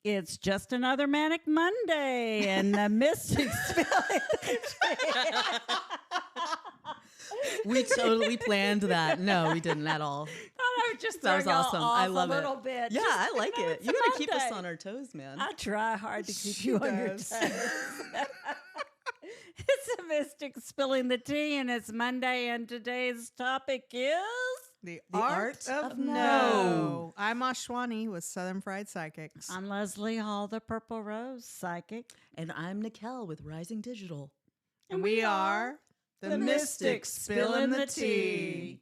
It's just another manic Monday, and the mystics We totally planned that. No, we didn't at all. I was just That was throwing y'all awesome. off I love a it. little bit. Yeah, Just, I like it. it's You a got to keep us Monday. on our toes, man. I try hard to keep She you on your does. toes. It's a mystic spilling the tea, and it's Monday, and today's topic is The art art of of no. no. I'm Ashwani with Southern Fried Psychics. I'm Leslie Hall, the Purple Rose Psychic. And I'm Nickelle with Rising Digital. And we are the Mystics spilling the tea.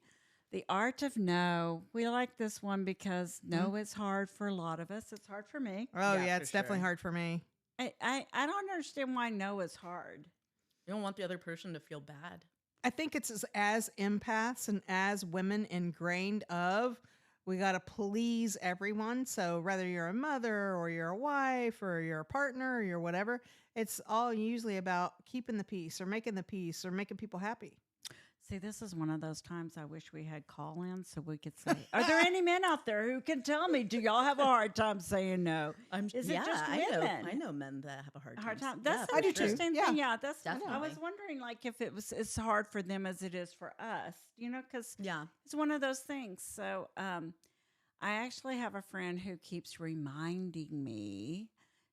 The art of no. We like this one because no is hard for a lot of us. It's hard for me. Oh, Yeah, yeah, for it's definitely sure. hard for me. I don't understand why no is hard. You don't want the other person to feel bad. I think it's as empaths and as women ingrained of we got to please everyone. So whether you're a mother or you're a wife or you're a partner or you're whatever, it's all usually about keeping the peace or making people happy. See, this is one of those times I wish we had call-ins so we could say, are there any men out there who can tell me, do y'all have a hard time saying no? Is it just women? I know men that have a hard Hard time. time. That's for an do too. interesting Yeah. thing. Yeah, that's. I Definitely. was wondering, like, if it was as hard for them as it is for us. You know, because Yeah. it's one of those things. So, I actually have a friend who keeps reminding me,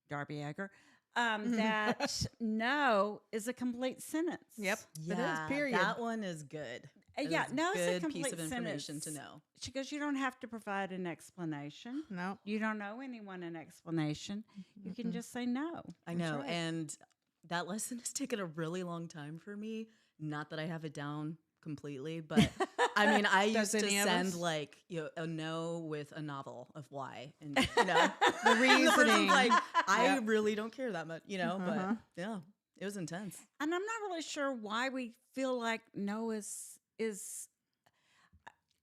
Darby Egger, that no is a complete sentence. Yep. Yeah, It is, period. that one is good. That Yeah, is no, it's a good complete piece of information sentence. to know. She goes, you don't have to provide an explanation. No. You don't owe anyone an explanation. You can just say no. I know, right. and that lesson has taken a really long time for me. Not that I have it down completely, but I mean, I Does used to any of send us? like a no with a novel of why, and the The person's reasoning. like, I Yep. really don't care that much, Uh-huh. But yeah, it was intense. And I'm not really sure why we feel like no is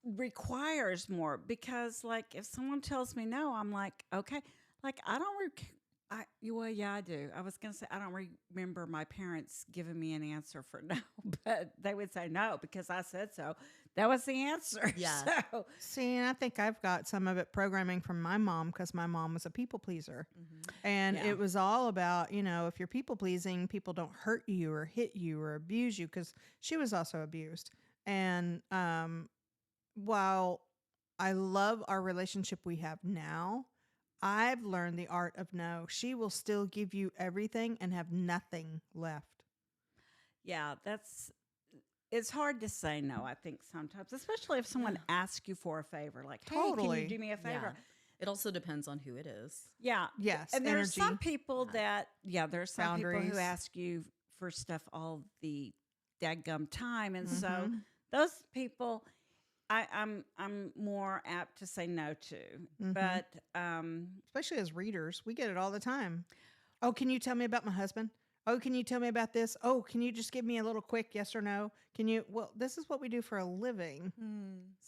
requires more, because like if someone tells me no, I'm like, okay. Like I don't well, yeah, I do. I was gonna say I don't remember my parents giving me an answer for no, but they would say no because I said so. That was the answer. Yeah. So See, and I think I've got some of it programming from my mom because my mom was a people pleaser. And Yeah. it was all about, if you're people pleasing, people don't hurt you or hit you or abuse you because she was also abused. And while I love our relationship we have now, I've learned the art of no. She will still give you everything and have nothing left. yeah, it's hard to say no, I think sometimes, especially if someone asks you for a favor, like, hey, can Totally. you do me a favor? Yeah. It also depends on who it is. Yeah. Yes, And there's some energy. people that, there's some people Boundaries. who ask you for stuff all the dadgum time. And so Mhm. those people, I'm more apt to say no to. Mhm. But Especially as readers, we get it all the time. Oh, can you tell me about my husband? Oh, can you tell me about this? Oh, can you just give me a little quick yes or no? Can you? Well, this is what we do for a living.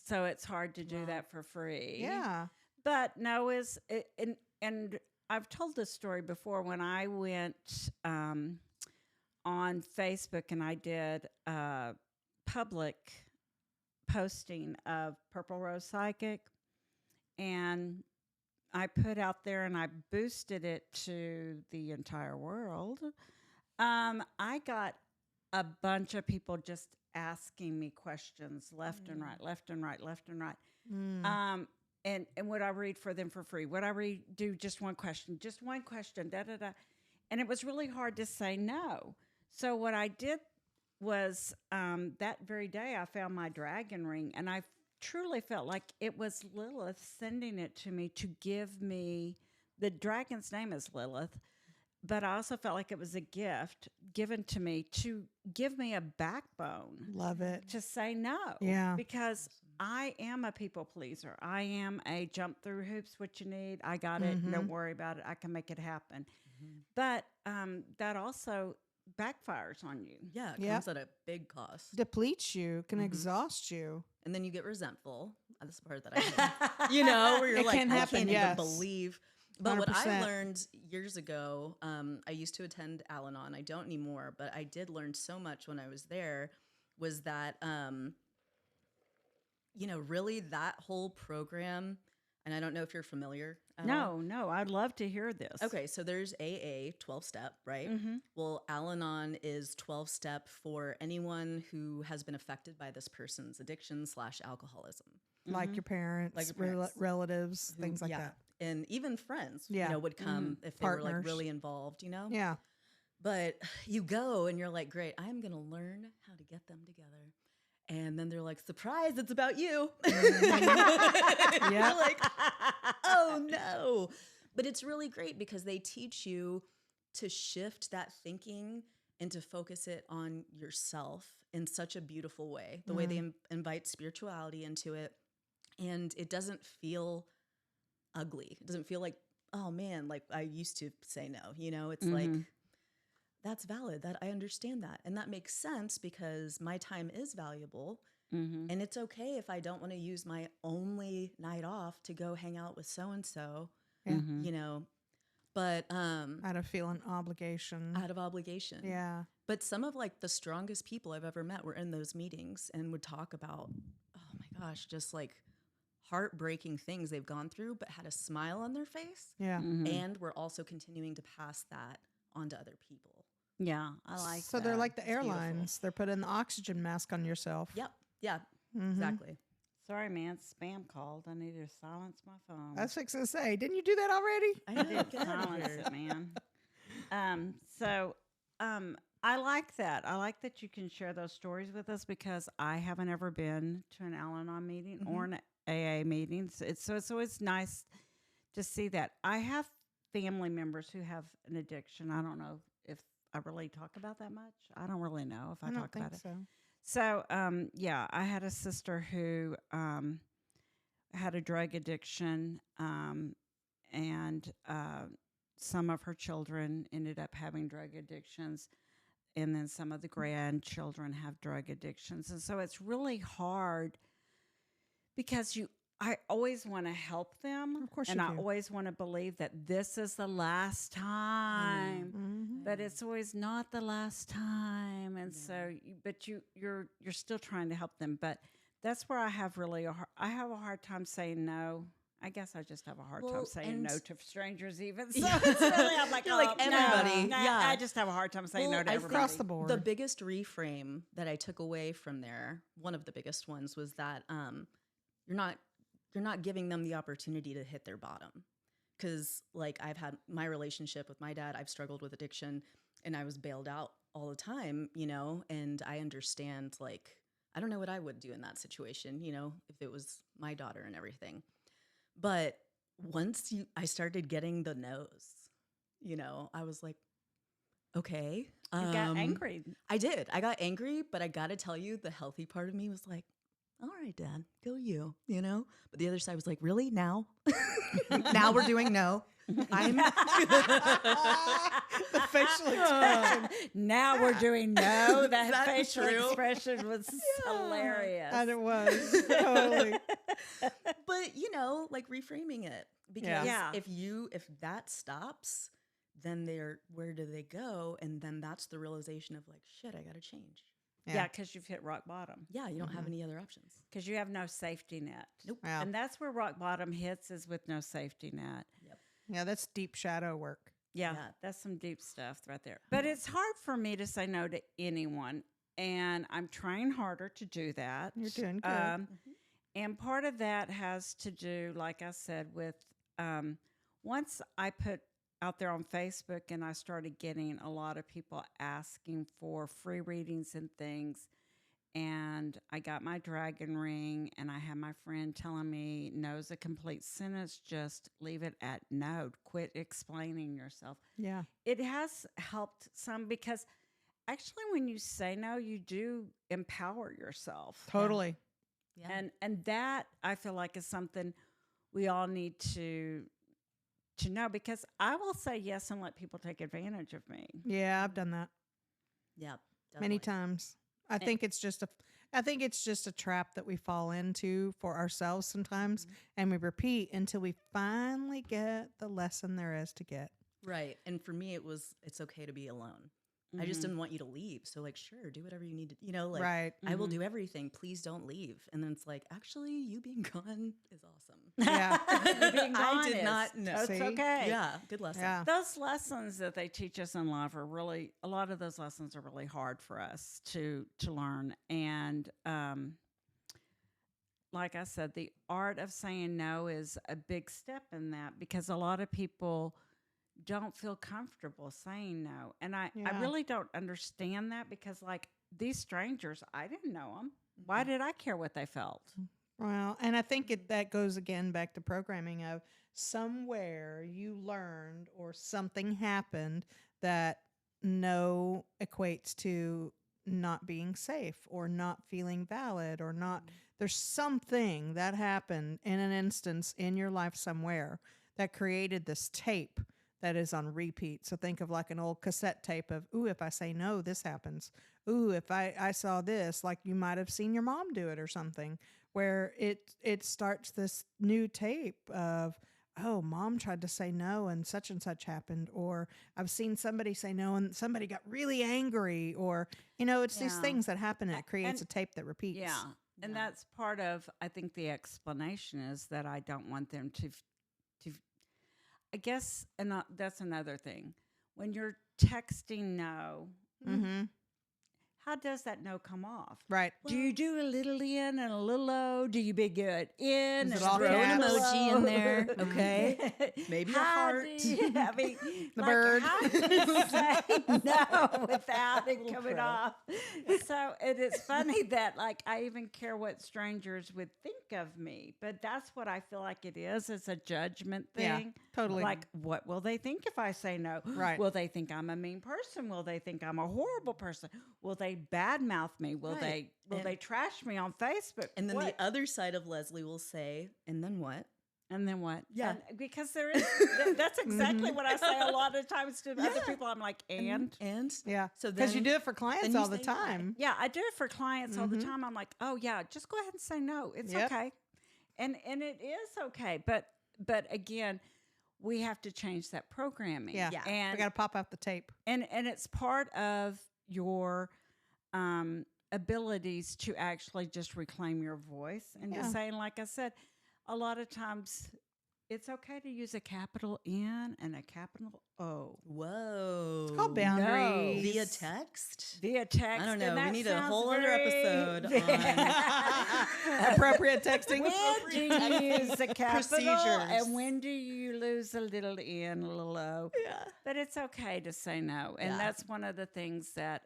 so it's hard to do Wow. that for free. Yeah. But no is, and I've told this story before when I went on Facebook and I did a public posting of Purple Rose Psychic, and I put out there and I boosted it to the entire world. I got a bunch of people just asking me questions left and right, left and right, left and right. And would I read for them for free? Would I do just one question, da da da? And it was really hard to say no. So what I did was that very day I found my dragon ring, and I truly felt like it was Lilith sending it to me to give me, the dragon's name is Lilith, but I also felt like it was a gift given to me to give me a backbone Love it. to say no. Yeah. Because I am a people pleaser. I am a jump through hoops, what you need. I got it. Don't worry about it. I can make it happen. But that also backfires on you. Yeah, it Yep. comes at a big cost. Depletes you, can exhaust you. And then you get resentful. That's the part that I hate. Where you're It like, can I happen, can't yes. even believe. But what I 100%. learned years ago, I used to attend Al-Anon. I don't anymore, but I did learn so much when I was there, was that, really that whole program, And I don't know if you're familiar at all. No, I'd love to hear this. Okay, so there's AA, 12-step, right? Mm-hmm. Well, Al-Anon is 12-step for anyone who has been affected by this person's addiction/alcoholism. Like your parents, Like your parents. relatives, Who- things like yeah. that. And even friends, Yeah. would come if they were like Partners. really involved, Yeah. But you go and you're like, great, I'm going to learn how to get them together. And then they're like, surprise, it's about you. Yeah. You're like, oh no. But it's really great because they teach you to shift that thinking and to focus it on yourself in such a beautiful way. The way they invite spirituality into it. And it doesn't feel ugly. It doesn't feel like, oh man, like I used to say no, it's like, that's valid. That I understand that. And that makes sense because my time is valuable. Mm-hmm. And it's okay if I don't want to use my only night off to go hang out with so-and-so, Yeah. but Out of feeling obligation. out of obligation. Yeah. But some of like the strongest people I've ever met were in those meetings and would talk about, oh my gosh, just like heartbreaking things they've gone through, but had a smile on their face. Yeah. Mm-hmm. And we're also continuing to pass that on to other people. Yeah, I like So that. they're like the It's beautiful. airlines. They're putting the oxygen mask on yourself. Yep. Yeah, Mhm. exactly. Sorry, man, spam called. I need to silence my phone. I was fixing to say, didn't you do that already? I I know, did get out of silence here. it, man. I like that. I like that you can share those stories with us because I haven't ever been to an Al-Anon meeting or an AA meeting. So it's always nice to see that. I have family members who have an addiction. I don't know if I really talk about that much. I don't really know if I don't talk think about it. so. So, yeah, I had a sister who had a drug addiction, and some of her children ended up having drug addictions, and then some of the grandchildren have drug addictions. And so it's really hard because I always want to help them. Of course and you I do. always want to believe that this is the last time. Mhm. But it's always not the last time, and so you're still trying to help them. But that's where I have really I have a hard time saying no. I guess I just have a hard time Well, saying no and- to strangers, even. So Yeah. it's really, I'm like, You're like, oh, everybody. No, Yeah. I just have a hard time saying Well, no to I everybody. think Across the board. the biggest reframe that I took away from there, one of the biggest ones, was that you're not giving them the opportunity to hit their bottom. Because like I've had my relationship with my dad, I've struggled with addiction, and I was bailed out all the time, and I understand, like, I don't know what I would do in that situation, if it was my daughter and everything. But once I started getting the no's, I was like, okay. You got angry. I did. I got angry, but I got to tell you, the healthy part of me was like, all right, Dad, go you, But the other side was like, really? Now? Now we're doing no. I'm The facial expression. Now we're doing no. That that facial true? expression was hilarious. And it was. Totally. But like reframing it, because Yeah. if that stops, then where do they go? And then that's the realization of like, shit, I got to change. Yeah, because you've hit rock bottom. Yeah, you don't have any other options. Because you have no safety net. Nope. Yeah. And that's where rock bottom hits, is with no safety net. Yeah, that's deep shadow work. Yeah, Yeah. that's some deep stuff right there. But it's hard for me to say no to anyone, and I'm trying harder to do that. You're doing good. And part of that has to do, like I said, with once I put out there on Facebook and I started getting a lot of people asking for free readings and things, and I got my dragon ring, and I had my friend telling me no's a complete sentence, just leave it at no, quit explaining yourself. Yeah. It has helped some, because actually when you say no, you do empower yourself. Totally. Yeah. And that, I feel like, is something we all need to know, because I will say yes and let people take advantage of me. Yeah, I've done that Yeah. many definitely. times. I think it's just a trap that we fall into for ourselves sometimes, and we repeat until we finally get the lesson there is to get. Right. And for me, it's okay to be alone. I just Mhm. didn't want you to leave. So like, sure, do whatever you need to, like, Right. I will Mhm. do everything. Please don't leave. And then it's like, actually, you being gone is awesome. Yeah. You being I gone did is- not know. It's See? okay. Yeah, good lesson. Yeah. Those lessons that they teach us in life are really, a lot of those lessons are really hard for us to learn. And like I said, the art of saying no is a big step in that, because a lot of people don't feel comfortable saying no. And I Yeah. really don't understand that, because like these strangers, I didn't know them. Why Mm-hmm. did I care what they felt? Well, and I think that goes again back to programming of somewhere you learned or something happened that no equates to not being safe or not feeling valid or not. There's something that happened in an instance in your life somewhere that created this tape that is on repeat. So think of like an old cassette tape of, ooh, if I say no, this happens. Ooh, if I saw this, like you might have seen your mom do it or something, where it starts this new tape of, oh, mom tried to say no and such happened, or I've seen somebody say no and somebody got really angry, or it's these Yeah. things that happen and it creates And- a tape that repeats. Yeah. And Yeah. that's part of, I think the explanation is that I don't want them to I guess, and that's another thing. When you're texting no, Mm-hmm. how does that no come off? Right. Do you do a little in and a little O? Do you be good in? Is it and all throw an caps? emoji in there, okay? Maybe a How heart. do you- I mean, The like, bird. How do you say no without it Little coming crow. off? So it's funny that like I even care what strangers would think of me, but that's what I feel like it is. It's a judgment Yeah, thing. totally. Like, what will they think if I say no? Right. Will they think I'm a mean person? Will they think I'm a horrible person? Will they badmouth me? Will Right. they And- they trash me on Facebook? And then What? the other side of Leslie will say, and then what? And then what? Yeah. And because there is that's exactly what I say a lot of times to other Yeah. people. I'm like, and Yeah. So Because you then- do it for clients then you all the say why. time. yeah, I do it for clients all the Mhm. time. I'm like, oh yeah, just go ahead and say no. It's Yep. okay. And it is okay. But again, we have to change that programming. Yeah. Yeah. And We got to pop out the tape. and it's part of your abilities to actually just reclaim your voice and Yeah. just saying, like I said, a lot of times it's okay to use a capital N and a capital O Whoa. It's called boundaries. Via text? via text. I don't know. and We that need a sounds whole other very- episode Appropriate texting. When do you use a capital Procedures. and when do you lose a little N, a little O? Yeah. But it's okay to say no. And Yeah. that's one of the things that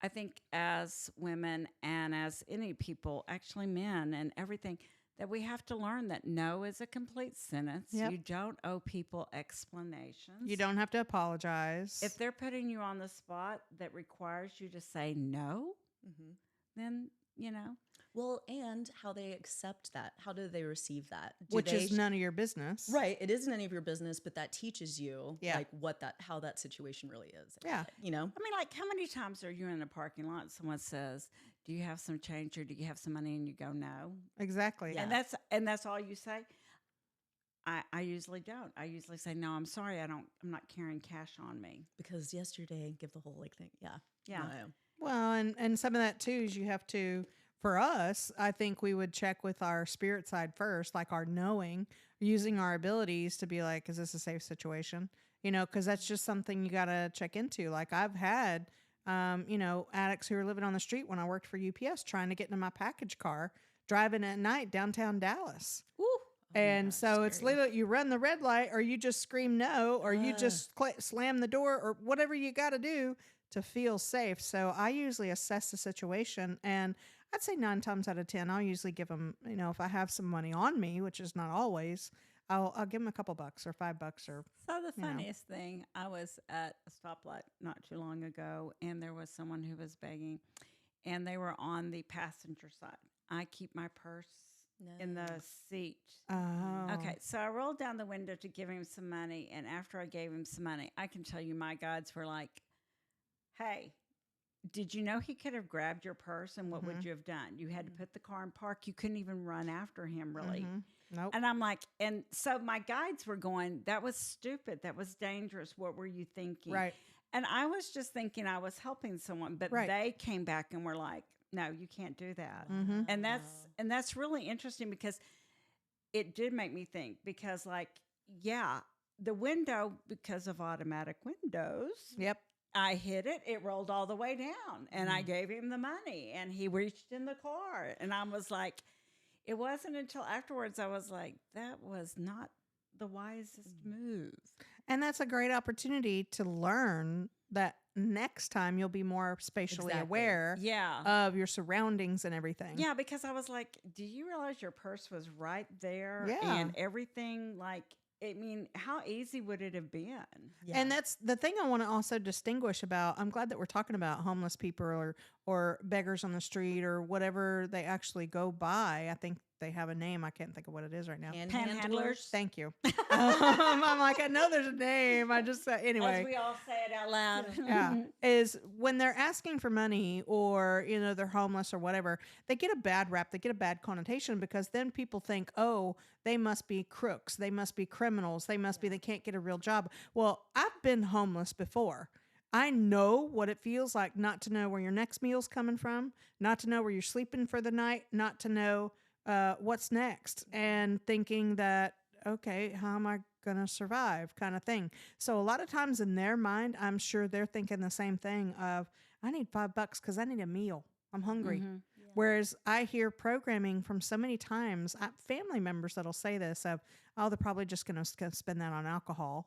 I think as women and as any people, actually men and everything, that we have to learn that no is a complete sentence. Yep. You don't owe people explanations. You don't have to apologize. If they're putting you on the spot that requires you to say no, Mm-hmm. then, Well, and how they accept that. How do they receive that? which is none of your business. right. It isn't any of your business, but that teaches you Yeah. like how that situation really is. Yeah. You know? I mean, like, how many times are you in a parking lot and someone says, do you have some change or do you have some money? And you go, no. Exactly. Yeah. And that's all you say. I usually don't. I usually say, no, I'm sorry. I'm not carrying cash on me. Because yesterday, give the whole like thing. Yeah. Yeah. No. Well, and some of that too is you have to, for us, I think we would check with our spirit side first, like our knowing, using our abilities to be like, is this a safe situation? Because that's just something you got to check into. Like I've had, addicts who are living on the street when I worked for UPS trying to get into my package car, driving at night downtown Dallas. Woo. Oh my And gosh, so it's scary. literally you run the red light or you just scream no or you just slam the door or whatever you got to do to feel safe. So I usually assess the situation and I'd say 9 times out of 10, I'll usually give them, if I have some money on me, which is not always, I'll give them a couple bucks or $5 or. So the you know. funniest thing, I was at a stoplight not too long ago, and there was someone who was begging, and they were on the passenger side. I keep my purse in the seat. Oh. Okay, so I rolled down the window to give him some money, and after I gave him some money, I can tell you my guides were like, hey, did you know he could have grabbed your purse, and what would you have done? You had to put the car in park. You couldn't even run after him, really. Nope. And I'm like, and so my guides were going, that was stupid. That was dangerous. What were you thinking? Right. And I was just thinking I was helping someone, but Right. they came back and were like, "No, you can't do that." Mhm. And that's really interesting because it did make me think because like, yeah, the window because of automatic windows, Yep. I hit it, it rolled all the way down and I gave him the money and he reached in the car and I was like, it wasn't until afterwards I was like, that was not the wisest move. And that's a great opportunity to learn that next time you'll be more spatially Exactly. aware Yeah. of your surroundings and everything. Yeah, because I was like, do you realize your purse was right there Yeah. and everything like I mean, how easy would it have been? Yeah. And that's the thing I want to also distinguish about. I'm glad that we're talking about homeless people or beggars on the street or whatever they actually go by. I think they have a name. I can't think of what it is right now. Panhandlers. Thank you. I'm like, I know there's a name. I just anyway. As we all say it out loud. Yeah, is when they're asking for money or, you know, they're homeless or whatever, they get a bad rap. They get a bad connotation because then people think, oh, they must be crooks. They must be criminals. They can't get a real job. Well, I've been homeless before. I know what it feels like not to know where your next meal's coming from, not to know where you're sleeping for the night, not to know what's next, and thinking that, okay, how am I going to survive kind of thing. So a lot of times in their mind, I'm sure they're thinking the same thing of, I need $5 because I need a meal. I'm hungry. Mhm. Whereas I hear programming from so many times, family members that'll say this of, oh, they're probably just going to spend that on alcohol.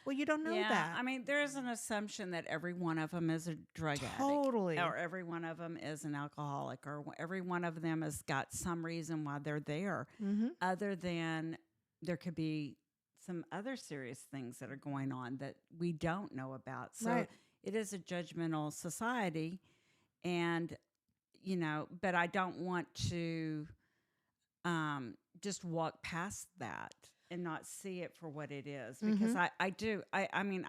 Well, you don't know Yeah, that. I mean, there's an assumption that every one of them is a drug Totally. addict, or every one of them is an alcoholic, or every one of them has got some reason why they're there, Mm-hmm. other than there could be some other serious things that are going on that we don't know about. So Right. it is a judgmental society, and you know, but I don't want to just walk past that and not see it for what it is because I do. I mean,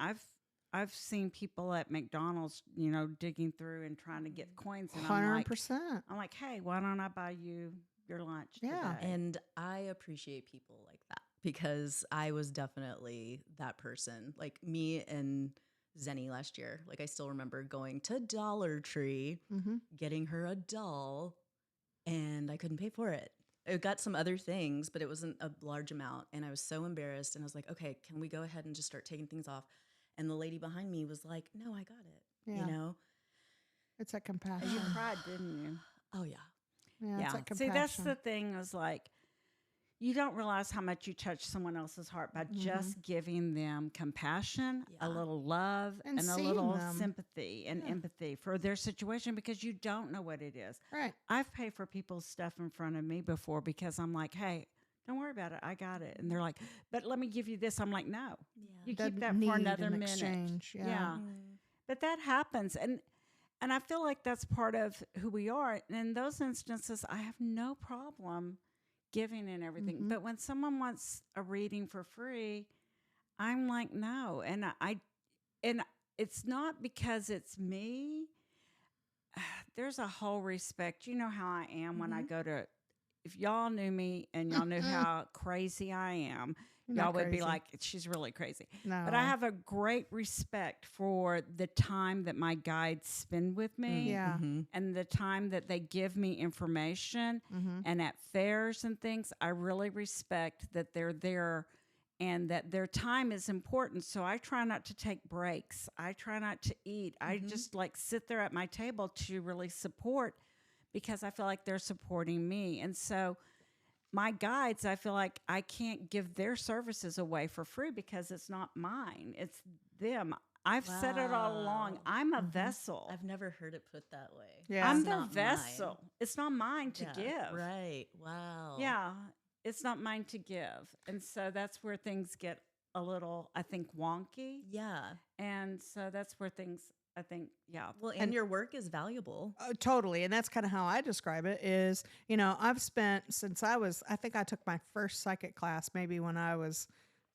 I've seen people at McDonald's, you know, digging through and trying to get coins, and 100%. I'm like, hey, why don't I buy you your lunch? Yeah. today? And I appreciate people like that because I was definitely that person. Like me and Zenny last year. Like I still remember going to Dollar Tree, Mm-hmm. getting her a doll, and I couldn't pay for it. I got some other things, but it wasn't a large amount. And I was so embarrassed. And I was like, okay, can we go ahead and just start taking things off? And the lady behind me was like, no, I got it. Yeah. You know? It's that compassion. you cried, didn't you? Oh, yeah. Yeah, it's that See, compassion. that's the thing is like, you don't realize how much you touch someone else's heart by just giving them compassion, a Yeah. little love, And and a seeing little them. sympathy and empathy for their situation because you don't know what it is. Right. I've paid for people's stuff in front of me before because I'm like, hey, don't worry about it. I got it. And they're like, but let me give you this. I'm like, no, you Doesn't keep that need for another an minute. exchange. Yeah. But that happens. And I feel like that's part of who we are. And in those instances, I have no problem giving and everything. Mhm. But when someone wants a reading for free, I'm like, no. And and it's not because it's me. There's a whole respect. You know how I am when I go to, if y'all knew me and y'all knew how crazy I am, You're y'all not would be crazy. like, she's really crazy. No. But I have a great respect for the time that my guides spend with me Yeah. and the time that they give me information. Mm-hmm. And at fairs and things, I really respect that they're there and that their time is important. So I try not to take breaks. I try not to eat. I just like sit there at my table to really support because I feel like they're supporting me. And so my guides, I feel like I can't give their services away for free because it's not mine. It's them. I've said it all along. Wow. I'm a vessel. I've never heard it put that way. Yeah. I'm It's their not vessel. mine. It's not mine to Yeah, give. Right. Wow. Yeah, it's not mine to give. And so that's where things get a little, I think, wonky. Yeah. And so that's where things, I think, yeah. Well, and your work is valuable. Totally. And that's kind of how I describe it is, you know, I've spent since I think I took my first psychic class maybe when I was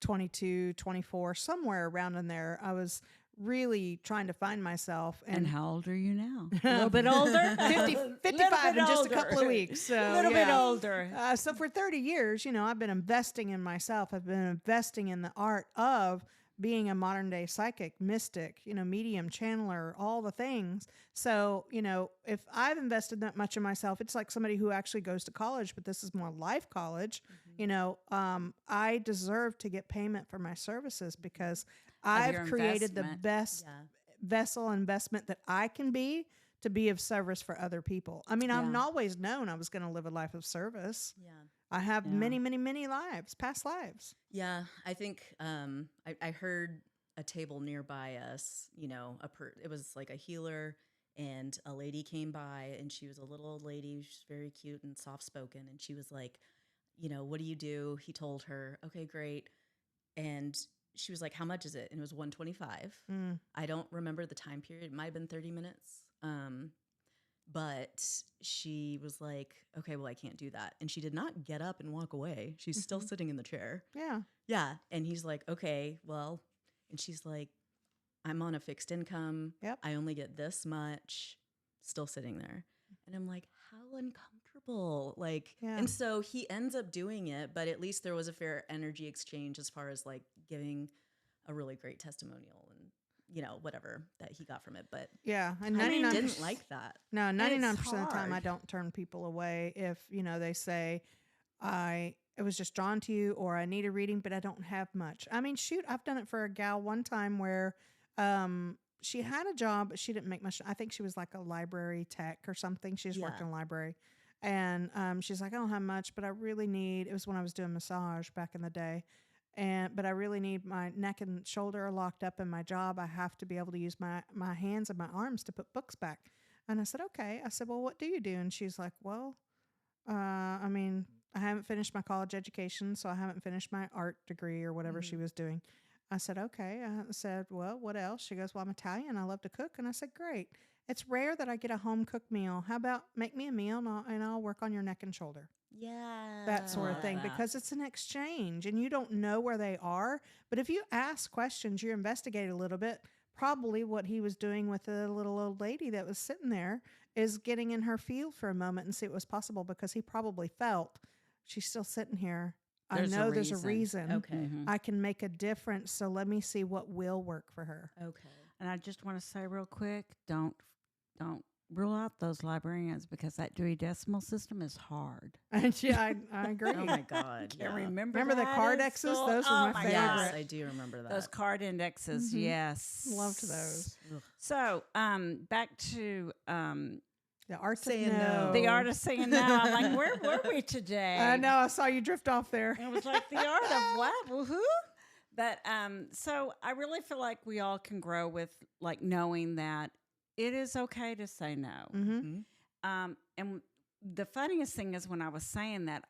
22, 24, somewhere around in there. I was really trying to find myself. And how old are you now? A little bit older? 55 in just a couple of weeks. So, A little bit yeah. older. So for 30 years, you know, I've been investing in myself. I've been investing in the art of being a modern day psychic, mystic, medium, channeler, all the things. So, if I've invested that much in myself, it's like somebody who actually goes to college, but this is more life college. I deserve to get payment for my services because I've created the best vessel investment that I can be to be of service for other people. I mean, I've always known I was going to live a life of service. Yeah. I have many, many, many lives, past lives. Yeah. I think I heard a table nearby us, it was like a healer, and a lady came by, and she was a little old lady. She's very cute and soft-spoken. And she was like, what do you do? He told her, okay, great. And she was like, how much is it? And it was $125. I don't remember the time period. It might have been 30 minutes. But she was like, okay, well, I can't do that. And she did not get up and walk away. She's still sitting in the chair. Yeah. Yeah. And he's like, okay, well, and she's like, I'm on a fixed income. Yep. I only get this much, still sitting there. And I'm like, how uncomfortable. And so he ends up doing it, but at least there was a fair energy exchange as far as like giving a really great testimonial and, whatever that he got from it. But yeah, and 99% didn't like that. No, 99% of the time I don't turn people away if, they say it was just drawn to you or I need a reading, but I don't have much. I mean, shoot, I've done it for a gal one time where she had a job, but she didn't make much. I think she was like a library tech or something. She just worked in a library. And she's like, I don't have much, but I really need, it was when I was doing massage back in the day. But I really need my neck and shoulder are locked up in my job. I have to be able to use my hands and my arms to put books back. And I said, okay. I said, well, what do you do? And she's like, well, I mean, I haven't finished my college education, so I haven't finished my art degree or whatever she was doing. I said, okay. I said, well, what else? She goes, well, I'm Italian. I love to cook. And I said, great. It's rare that I get a home cooked meal. How about make me a meal and I'll work on your neck and shoulder. Yeah. That sort of thing, because it's an exchange and you don't know where they are. But if you ask questions, you investigate a little bit, probably what he was doing with the little old lady that was sitting there is getting in her field for a moment and see what was possible, because he probably felt she's still sitting here. There's a reason. Okay. I can make a difference. So let me see what will work for her. Okay. And I just want to say real quick, don't rule out those librarians, because that Dewey Decimal System is hard. And I agree. Oh my God. Can't remember the that card in X's? school? Those were my favorite. Yes, I do remember that. Those card indexes, yes. Loved those. Ugh. So, back to The art of Saying no. no. the art of saying no. I'm like, where were we today? I know. I saw you drift off there. It was like the art of what? Woohoo! But so I really feel like we all can grow with like knowing that it is okay to say no. Mm-hmm. And the funniest thing is when I was saying that,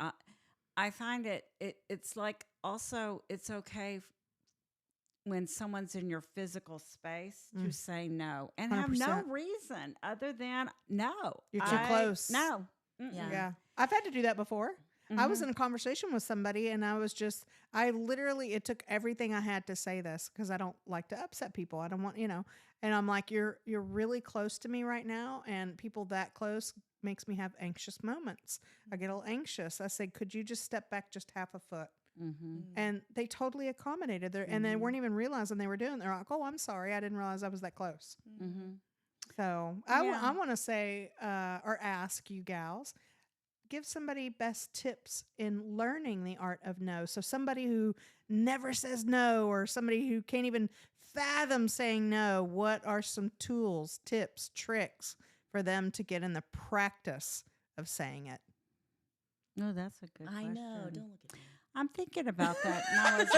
I find it's like also it's okay when someone's in your physical space to say no and 100%. have no reason other than no. You're too close. No. Yeah. I've had to do that before. I was in a conversation with somebody and it took everything I had to say this, because I don't like to upset people. I don't want, and I'm like, you're really close to me right now. And people that close makes me have anxious moments. I get a little anxious. I said, could you just step back just half a foot? Mm-hmm. And they totally accommodated and they weren't even realizing they were doing it. They're like, oh, I'm sorry. I didn't realize I was that close. Mm-hmm. So I want to say, or ask you gals, give somebody best tips in learning the art of no. So somebody who never says no, or somebody who can't even fathom saying no, what are some tools, tips, tricks for them to get in the practice of saying it? No, that's a good I question. know. Don't look at me. I'm thinking about that. And I was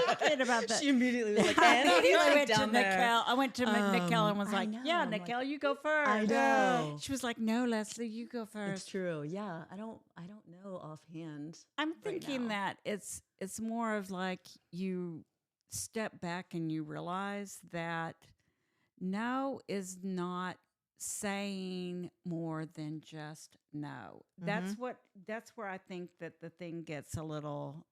like, thinking about that. She immediately was like, I and immediately like went to down there. Nickelle. I went to Nickelle and was I like, know. yeah, I'm like, Nickelle, you go first. I know. She was like, no, Leslie, you go first. It's true. Yeah. I don't know offhand. I'm right thinking now. that it's more of like you step back and you realize that no is not saying more than just no. That's where I think that the thing gets a little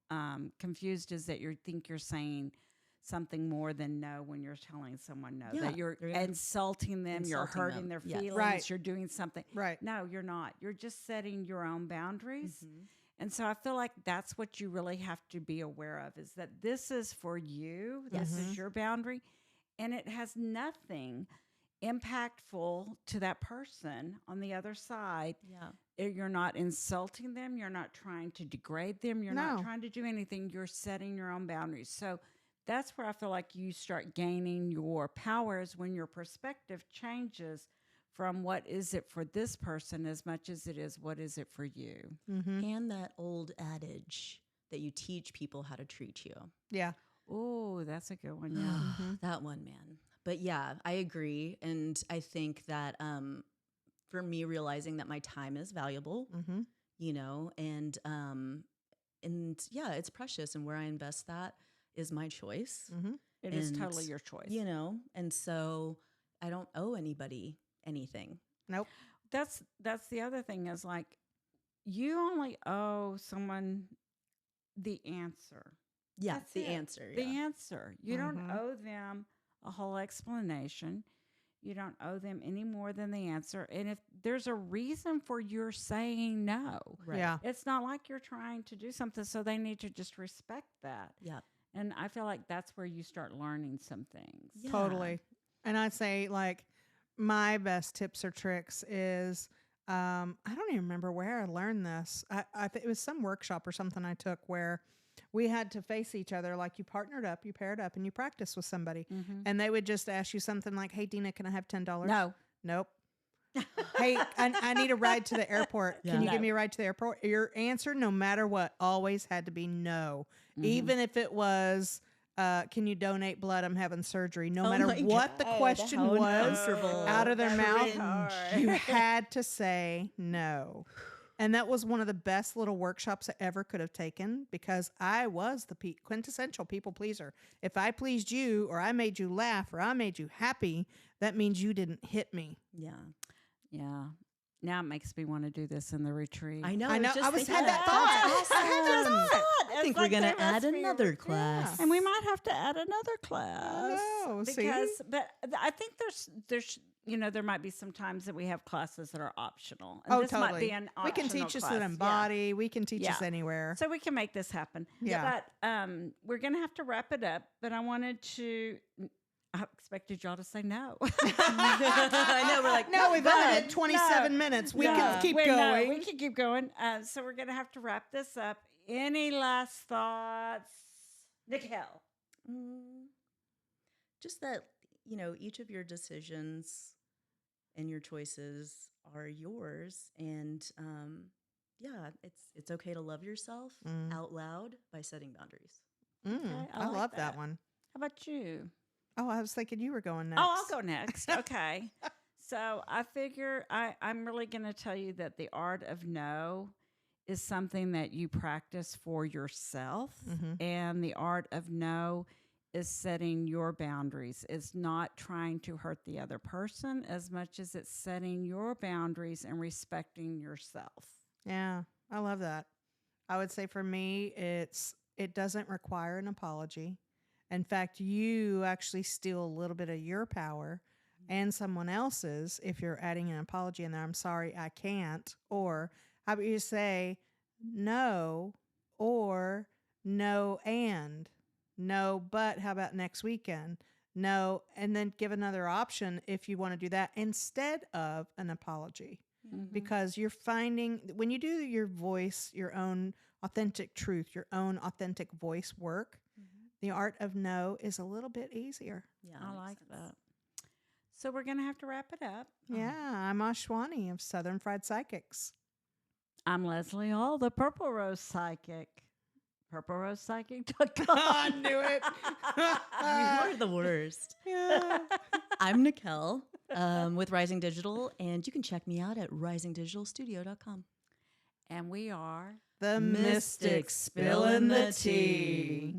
confused, is that you think you're saying something more than no when you're telling someone no. Yeah, That you're insulting them, you're insulting hurting them. their Yes. feelings, Right. you're doing something. Right. No, you're not. You're just setting your own boundaries. Mhm. And so I feel like that's what you really have to be aware of, is that this is for you. This is your boundary. And it has nothing impactful to that person on the other side. Yeah. You're not insulting them. You're not trying to degrade them. You're not trying to do anything. You're setting your own boundaries. So that's where I feel like you start gaining your powers, when your perspective changes from what is it for this person as much as it is what is it for you. And that old adage that you teach people how to treat you. Yeah. Oh, that's a good one. Yeah. That one, man. But yeah, I agree. And I think that for me, realizing that my time is valuable, you know, and yeah, it's precious. And where I invest that is my choice. It is totally your choice. You know, and so I don't owe anybody anything. Nope. That's the other thing, is like, you only owe someone the answer. Yeah, That's the it. answer. The Yeah. answer. You don't owe them a whole explanation. You don't owe them any more than the answer. And if there's a reason for your saying no, Right. Yeah. it's not like you're trying to do something, so they need to just respect that. Yeah. And I feel like that's where you start learning some things. Yeah. Totally. And I'd say, like, my best tips or tricks is, I don't even remember where I learned this. I think it was some workshop or something I took where we had to face each other, like you partnered up, you paired up, and you practiced with somebody. And they would just ask you something like, "Hey, Dina, can I have $10?" No. Nope. Hey, I need a ride to the airport. Can you No. give me a ride to the airport? Your answer, no matter what, always had to be no. Even if it was, can you donate blood? I'm having surgery. No matter my what the God, question how was uncomfortable. out of their Cringe. mouth, you had to say no. And that was one of the best little workshops I ever could have taken, because I was the quintessential people pleaser. If I pleased you, or I made you laugh, or I made you happy, that means you didn't hit me. Yeah. Yeah. Now it makes me want to do this in the retreat. I know. I know. just I was thinking had that That's thought. I had that awesome. thought. I think we're going to add another class. And we might have to add another class. know, see? Because, but I think there's, you know, there might be some times that we have classes that are optional. And Oh, this totally. might be an We can optional teach us class. in body. We can teach us Yeah. anywhere. So we can make this happen. Yeah. But we're going to have to wrap it up. But I wanted to, I expected y'all to say no. I know. We're like, No, we've go only ahead. had 27 minutes. We No. can keep Wait, no, going. we can keep going. So we're going to have to wrap this up. Any last thoughts? Nickelle. Just that, you know, each of your decisions and your choices are yours. And yeah, it's okay to love yourself out loud by setting boundaries. Okay, I I like love that that. one. How about you? Oh, I was thinking you were going next. Oh, I'll go next. Okay. So I figure I'm really going to tell you that the art of no is something that you practice for yourself. And the art of no is setting your boundaries. It's not trying to hurt the other person as much as it's setting your boundaries and respecting yourself. Yeah, I love that. I would say for me, it doesn't require an apology. In fact, you actually steal a little bit of your power and someone else's if you're adding an apology in there. I'm sorry, I can't. Or how about you say no, or no and no, but how about next weekend? No, and then give another option if you want to do that instead of an apology. Because you're finding, when you do your voice, your own authentic truth, your own authentic voice work, the art of no is a little bit easier. Yeah, I makes like sense. that. So we're going to have to wrap it up. Yeah, I'm Ashwani of Southern Fried Psychics. I'm Leslie Hall, the Purple Rose Psychic. PurpleRosePsychic.com. I knew it. You are the worst. Yeah. I'm Nickelle with Rising Digital, and you can check me out at risingdigitalstudio.com. And we are The Mystics Mystics spilling spilling the the tea. tea.